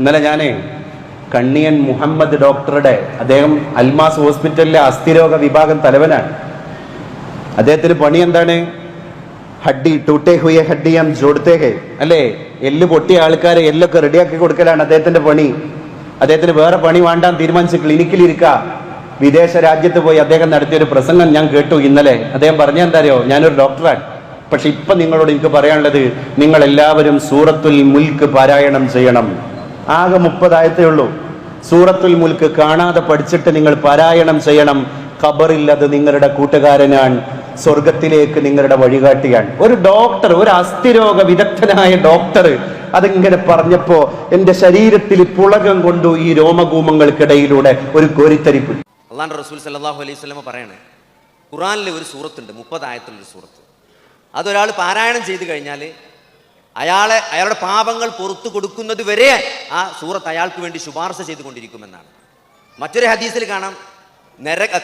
ഇന്നലെ ഞാനേ കണ്ണിയൻ മുഹമ്മദ് ഡോക്ടറുടെ, അദ്ദേഹം അൽമാസ് ഹോസ്പിറ്റലിലെ അസ്ഥിരോഗ വിഭാഗം തലവനാണ്. അദ്ദേഹത്തിന് പണി എന്താണ്? ഹഡ്ഡി ടൂട്ടേ ഹുയെ ഹഡ്ഡി ഹം ജോഡ്തേ ഹേ, അല്ലേ? എല്ല് പൊട്ടിയ ആൾക്കാരെ എല്ലൊക്കെ റെഡിയാക്കി കൊടുക്കലാണ് അദ്ദേഹത്തിന്റെ പണി. അദ്ദേഹത്തിന് വേറെ പണി വേണ്ടാൻ തീരുമാനിച്ച് ക്ലിനിക്കിലിരിക്കുക. വിദേശ രാജ്യത്ത് പോയി അദ്ദേഹം നടത്തിയൊരു പ്രസംഗം ഞാൻ കേട്ടു ഇന്നലെ. അദ്ദേഹം പറഞ്ഞ എന്താ അറിയോ? ഞാനൊരു ഡോക്ടറാണ്, പക്ഷെ ഇപ്പൊ നിങ്ങളോട് എനിക്ക് പറയാനുള്ളത്, നിങ്ങൾ എല്ലാവരും സൂറത്തുൽ മുൽക്ക് പാരായണം ചെയ്യണം. ആകെ 30 ആയത്തേ ഉള്ളൂ. സൂറത്തുൽ മുൽക്ക് കാണാതെ പഠിച്ചിട്ട് നിങ്ങൾ പാരായണം ചെയ്യണം. ഖബറിൽ അത് നിങ്ങളുടെ കൂട്ടുകാരനാണ്, സ്വർഗത്തിലേക്ക് നിങ്ങളുടെ വഴികാട്ടിയാണ്. ഒരു ഡോക്ടർ, ഒരു അസ്ഥിരോഗ വിദഗ്ധനായ ഡോക്ടർ അതിങ്ങനെ പറഞ്ഞപ്പോ എന്റെ ശരീരത്തിൽ പുളകം കൊണ്ടു ഈ രോമകൂമങ്ങൾക്കിടയിലൂടെ ഒരു കോരിത്തരിപ്പ്. അള്ളാഹുവിന്റെ റസൂൽ സല്ലല്ലാഹു അലൈഹി വസല്ലം പറയാണ്, ഖുർആനിൽ ഒരു സൂറത്തുണ്ട്, 30 ആയത്തുള്ളൊരു സൂറത്ത്. അതൊരാൾ പാരായണം ചെയ്ത് കഴിഞ്ഞാൽ അയാളുടെ പാപങ്ങൾ പുറത്തു കൊടുക്കുന്നത് വരെ ആ സൂറത്ത് അയാൾക്ക് വേണ്ടി ശുപാർശ ചെയ്തുകൊണ്ടിരിക്കുമെന്നാണ്. മറ്റൊരു ഹദീസിൽ കാണാം,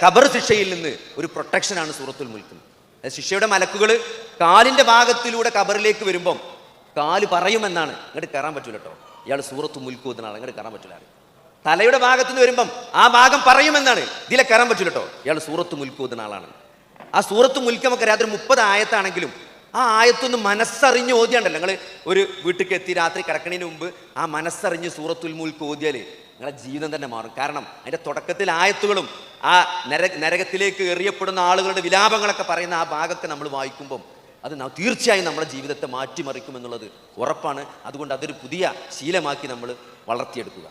ഖബർ ശിക്ഷയിൽ നിന്ന് ഒരു പ്രൊട്ടക്ഷനാണ് സൂറത്തുൽ മുൽക്ക്. ശിക്ഷയുടെ മലക്കുകൾ കാലിന്റെ ഭാഗത്തിലൂടെ ഖബറിലേക്ക് വരുമ്പം കാല് പറയുമെന്നാണ്, ഇങ്ങോട്ട് കയറാൻ പറ്റൂല കേട്ടോ, ഇയാൾ സൂറത്തു മുൽക്ക് ഓതുന്ന ആൾ, ഇങ്ങോട്ട് കയറാൻ പറ്റൂല. തലയുടെ ഭാഗത്ത് നിന്ന് വരുമ്പം ആ ഭാഗം പറയുമെന്നാണ്, ഇതിലെ കയറാൻ പറ്റൂല കേട്ടോ, ഇയാൾ സൂറത്തു മുൽക്ക് ഓതുന്ന ആളാണ്. ആ സൂറത്ത് മുൽക്ക് നമുക്ക് രാത്രി 30 ആയത്താണെങ്കിലും ആ ആയത്തൊന്ന് മനസ്സറിഞ്ഞ് ഓതിയാണ്ടല്ലോ. നിങ്ങൾ ഒരു വീട്ടിലേക്ക് എത്തി രാത്രി കിടക്കണതിന് മുമ്പ് ആ മനസ്സറിഞ്ഞ് സൂറത്തുൽ മുൽക്ക് ഓതിയാൽ നിങ്ങളെ ജീവിതം തന്നെ മാറും. കാരണം അതിൻ്റെ തുടക്കത്തിൽ ആയത്തുകളും ആ നരകത്തിലേക്ക് എറിയപ്പെടുന്ന ആളുകളുടെ വിലാപങ്ങളൊക്കെ പറയുന്ന ആ ഭാഗമൊക്കെ നമ്മൾ വായിക്കുമ്പം അത് തീർച്ചയായും നമ്മുടെ ജീവിതത്തെ മാറ്റിമറിക്കുമെന്നുള്ളത് ഉറപ്പാണ്. അതുകൊണ്ട് അതൊരു പുതിയ ശീലമാക്കി നമ്മൾ വളർത്തിയെടുക്കുക.